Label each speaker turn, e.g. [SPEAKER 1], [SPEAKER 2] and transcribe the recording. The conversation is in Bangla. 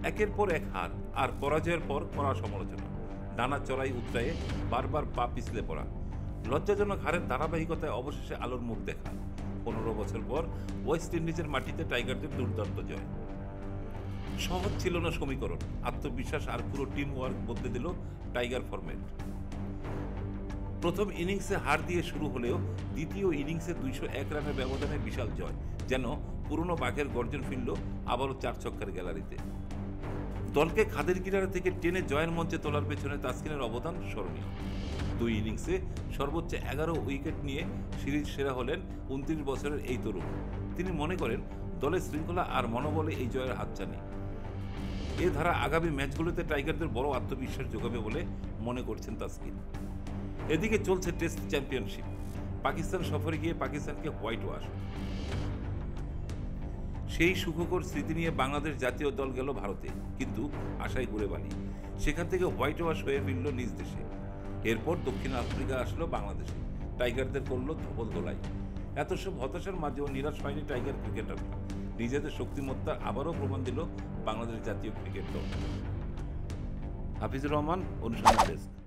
[SPEAKER 1] একের পর এক হার আর পরাজয়ের পর কড়া সমালোচনা, ডানা চড়াই উতরায়ে বারবার পা পিছলে পড়া, লজ্জাজনক হারের ধারাবাহিকতায় অবশেষে আলোর মুখ দেখা। 15 বছর পর ওয়েস্ট ইন্ডিজের মাটিতে টাইগারদের দুর্দান্ত জয়। সহজ ছিল না সমীকরণ, আত্মবিশ্বাস আর পুরো টিম ওয়ার্ক বদলে দিল টাইগার ফরম্যাট। প্রথম ইনিংসে হার দিয়ে শুরু হলেও দ্বিতীয় ইনিংসে 201 রানের ব্যবধানে বিশাল জয়, যেন পুরনো বাঘের গর্জন ফিরল আবারও 4 ছক্কার গ্যালারিতে। দলকে খাদের কিনারা থেকে টেনে জয়ের মঞ্চে তোলার পেছনে তাসকিনের অবদান স্মরণীয়। 2 ইনিংসে সর্বোচ্চ 11 উইকেট নিয়ে সিরিজ সেরা হলেন 29 বছরের এই তরুণ। তিনি মনে করেন দলের শৃঙ্খলা আর মনোবলে এই জয়ের হাতছানি। এ ধারা আগামী ম্যাচগুলোতে টাইগারদের বড় আত্মবিশ্বাস যোগাবে বলে মনে করছেন তাসকিন। এদিকে চলছে টেস্ট চ্যাম্পিয়নশিপ। পাকিস্তান সফরে গিয়ে পাকিস্তানকে হোয়াইট ওয়াশ। সেই সুখকর স্মৃতি নিয়ে বাংলাদেশ জাতীয় দল গেল ভারতে, কিন্তু আশায় ঘুরে বালি। সেখান থেকে হোয়াইট ওয়াশ হয়ে ফিরল নিজ দেশে। এরপর দক্ষিণ আফ্রিকা আসলো বাংলাদেশে, টাইগারদের করলো ধবল দোলাই। এত সব হতাশার মাঝেও নিরাশ হয়নি টাইগার ক্রিকেটাররা। নিজেদের শক্তিমত্তা আবারও প্রমাণ দিল বাংলাদেশ জাতীয় ক্রিকেট দল। হাফিজুর রহমান, অনুসন্ধান ডেস্ক।